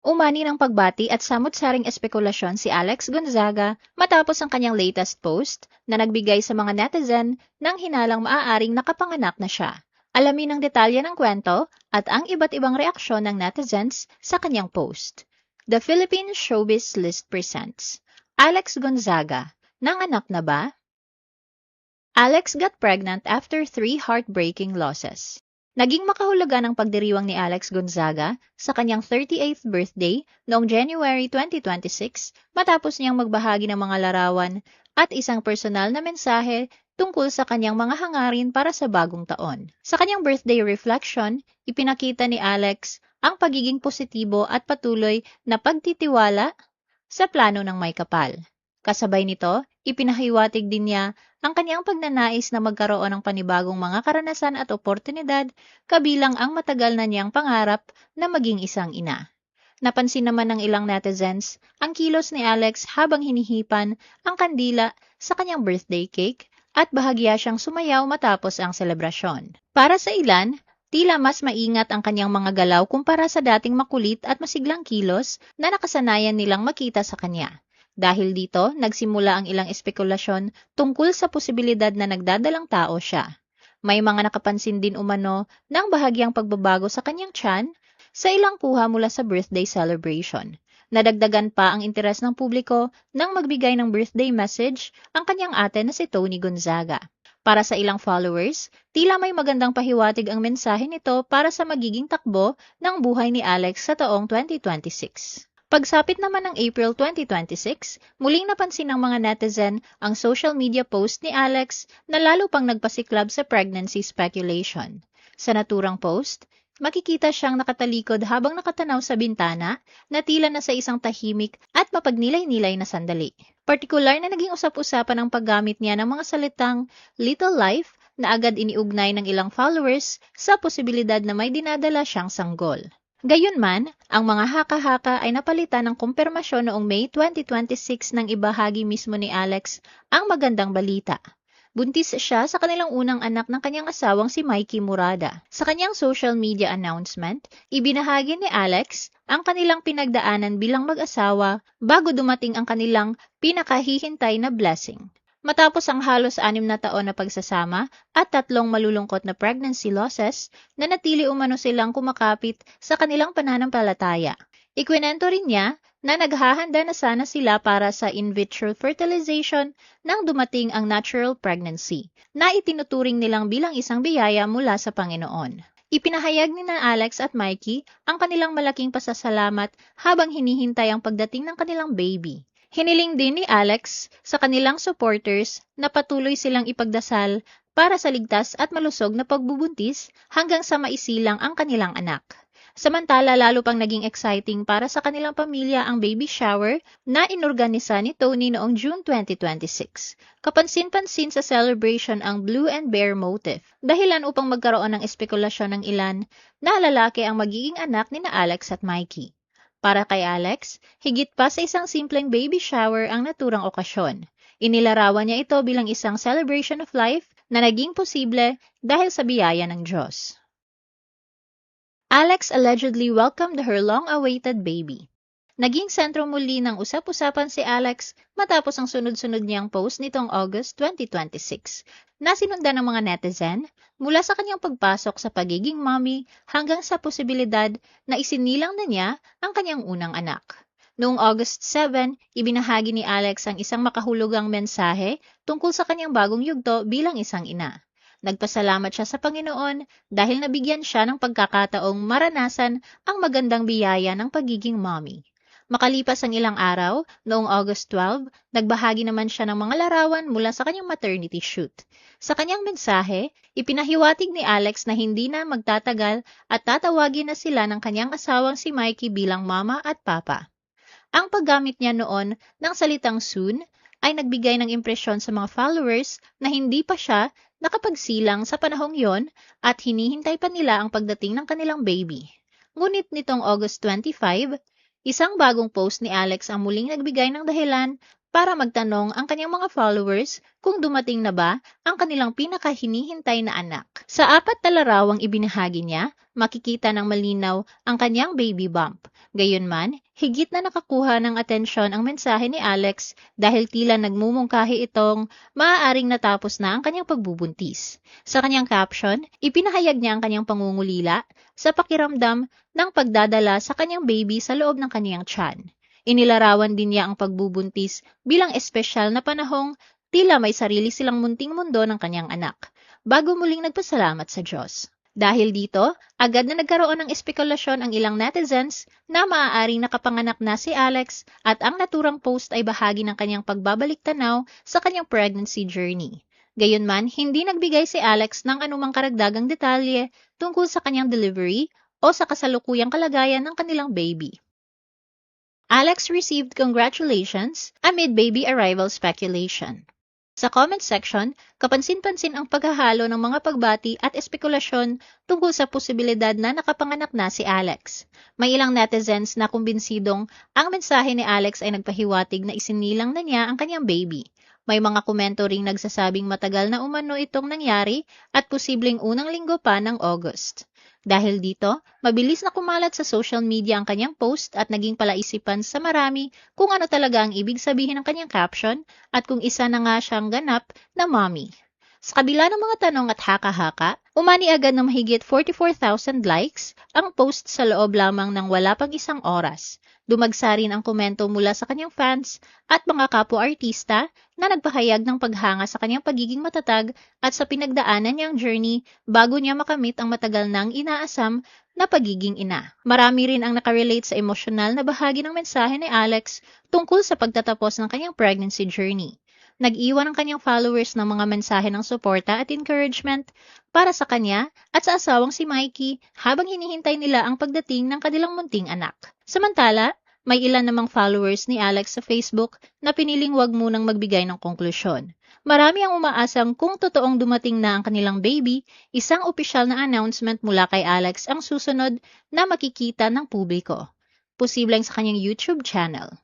Umani ng pagbati at samut-saring espekulasyon si Alex Gonzaga matapos ang kanyang latest post na nagbigay sa mga netizen ng hinalang maaaring nakapanganak na siya. Alamin ang detalye ng kwento at ang iba't ibang reaksyon ng netizens sa kanyang post. The Philippine Showbiz List presents Alex Gonzaga, nanganak na ba? Alex got pregnant after 3 heartbreaking losses. Naging makahulugan ang pagdiriwang ni Alex Gonzaga sa kanyang 38th birthday noong January 2026 matapos niyang magbahagi ng mga larawan at isang personal na mensahe tungkol sa kanyang mga hangarin para sa bagong taon. Sa kanyang birthday reflection, ipinakita ni Alex ang pagiging positibo at patuloy na pagtitiwala sa plano ng may kapal. Kasabay nito, ipinahiwatig din niya ang kanyang pagnanais na magkaroon ng panibagong mga karanasan at oportunidad kabilang ang matagal na niyang pangarap na maging isang ina. Napansin naman ng ilang netizens ang kilos ni Alex habang hinihipan ang kandila sa kanyang birthday cake at bahagya siyang sumayaw matapos ang selebrasyon. Para sa ilan, tila mas maingat ang kanyang mga galaw kumpara sa dating makulit at masiglang kilos na nakasanayan nilang makita sa kanya. Dahil dito, nagsimula ang ilang espekulasyon tungkol sa posibilidad na nagdadalang tao siya. May mga nakapansin din umano ng bahagyang pagbabago sa kanyang tiyan sa ilang kuha mula sa birthday celebration. Nadagdagan pa ang interes ng publiko nang magbigay ng birthday message ang kanyang ate na si Tony Gonzaga. Para sa ilang followers, tila may magandang pahiwatig ang mensahe nito para sa magiging takbo ng buhay ni Alex sa taong 2026. Pagsapit naman ng April 2026, muling napansin ng mga netizen ang social media post ni Alex na lalo pang nagpasiklab sa pregnancy speculation. Sa naturang post, makikita siyang nakatalikod habang nakatanaw sa bintana na tila na sa isang tahimik at mapagnilay-nilay na sandali. Partikular na naging usap-usapan ang paggamit niya ng mga salitang little life na agad iniugnay ng ilang followers sa posibilidad na may dinadala siyang sanggol. Gayunman, ang mga haka-haka ay napalitan ng kumpirmasyon noong May 2026 nang ibahagi mismo ni Alex ang magandang balita. Buntis siya sa kanilang unang anak ng kanyang asawang si Mikey Murada. Sa kanyang social media announcement, ibinahagi ni Alex ang kanilang pinagdaanan bilang mag-asawa bago dumating ang kanilang pinakahihintay na blessing. Matapos ang halos 6 na taon na pagsasama at 3 malulungkot na pregnancy losses, nanatili umano silang kumakapit sa kanilang pananampalataya. Ikwinento rin niya na naghahanda na sana sila para sa in vitro fertilization nang dumating ang natural pregnancy, na itinuturing nilang bilang isang biyaya mula sa Panginoon. Ipinahayag ni na Alex at Mikey ang kanilang malaking pasasalamat habang hinihintay ang pagdating ng kanilang baby. Hiniling din ni Alex sa kanilang supporters na patuloy silang ipagdasal para sa ligtas at malusog na pagbubuntis hanggang sa maisilang ang kanilang anak. Samantala, lalo pang naging exciting para sa kanilang pamilya ang baby shower na inorganisa ni Tony noong June 2026. Kapansin-pansin sa celebration ang blue and bear motif, dahilan upang magkaroon ng espekulasyon ng ilan na lalaki ang magiging anak ni na Alex at Mikey. Para kay Alex, higit pa sa isang simpleng baby shower ang naturang okasyon. Inilarawan niya ito bilang isang celebration of life na naging posible dahil sa biyaya ng Diyos. Alex allegedly welcomed her long-awaited baby. Naging sentro muli ng usap-usapan si Alex matapos ang sunod-sunod niyang post nitong August 2026 na sinundan ng mga netizen mula sa kanyang pagpasok sa pagiging mommy hanggang sa posibilidad na isinilang na niya ang kanyang unang anak. Noong August 7, ibinahagi ni Alex ang isang makahulugang mensahe tungkol sa kanyang bagong yugto bilang isang ina. Nagpasalamat siya sa Panginoon dahil nabigyan siya ng pagkakataong maranasan ang magandang biyaya ng pagiging mommy. Makalipas ang ilang araw, noong August 12, nagbahagi naman siya ng mga larawan mula sa kanyang maternity shoot. Sa kanyang mensahe, ipinahiwatig ni Alex na hindi na magtatagal at tatawagin na sila ng kanyang asawang si Mikey bilang mama at papa. Ang paggamit niya noon ng salitang soon ay nagbigay ng impresyon sa mga followers na hindi pa siya nakapagsilang sa panahong yon at hinihintay pa nila ang pagdating ng kanilang baby. Ngunit nitong August 25, isang bagong post ni Alex ang muling nagbigay ng dahilan para magtanong ang kanyang mga followers kung dumating na ba ang kanilang pinakahinihintay na anak. Sa 4 na larawang ibinahagi niya, makikita ng malinaw ang kanyang baby bump. Gayunman, higit na nakakuha ng atensyon ang mensahe ni Alex dahil tila nagmumungkahi itong maaaring natapos na ang kanyang pagbubuntis. Sa kanyang caption, ipinahayag niya ang kanyang pangungulila sa pakiramdam ng pagdadala sa kanyang baby sa loob ng kanyang tiyan. Inilarawan din niya ang pagbubuntis bilang espesyal na panahong tila may sarili silang munting mundo ng kanyang anak, bago muling nagpasalamat sa Diyos. Dahil dito, agad na nagkaroon ng espekulasyon ang ilang netizens na maaaring nakapanganak na si Alex at ang naturang post ay bahagi ng kanyang pagbabalik-tanaw sa kanyang pregnancy journey. Gayunman, hindi nagbigay si Alex ng anumang karagdagang detalye tungkol sa kanyang delivery o sa kasalukuyang kalagayan ng kanilang baby. Alex received congratulations amid baby arrival speculation. Sa comment section, kapansin-pansin ang paghahalo ng mga pagbati at espekulasyon tungkol sa posibilidad na nakapanganak na si Alex. May ilang netizens na kumbinsidong ang mensahe ni Alex ay nagpahiwatig na isinilang na niya ang kanyang baby. May mga komento ring nagsasabing matagal na umano itong nangyari at posibleng unang linggo pa ng August. Dahil dito, mabilis na kumalat sa social media ang kanyang post at naging palaisipan sa marami kung ano talaga ang ibig sabihin ng kanyang caption at kung isa na nga siyang ganap na mommy. Sa kabila ng mga tanong at haka-haka, umani agad ng mahigit 44,000 likes ang post sa loob lamang ng wala pang isang oras. Dumagsa rin ang komento mula sa kanyang fans at mga kapwa-artista na nagpahayag ng paghanga sa kanyang pagiging matatag at sa pinagdaanan niyang journey bago niya makamit ang matagal nang inaasam na pagiging ina. Marami rin ang nakarelate sa emosyonal na bahagi ng mensahe ni Alex tungkol sa pagtatapos ng kanyang pregnancy journey. Nag-iwan ang kanyang followers ng mga mensahe ng suporta at encouragement para sa kanya at sa asawang si Mikey habang hinihintay nila ang pagdating ng kanilang munting anak. Samantala, may ilan namang followers ni Alex sa Facebook na piniling wag munang magbigay ng konklusyon. Marami ang umaasang kung totoong dumating na ang kanilang baby, isang opisyal na announcement mula kay Alex ang susunod na makikita ng publiko. Posibleng sa kanyang YouTube channel.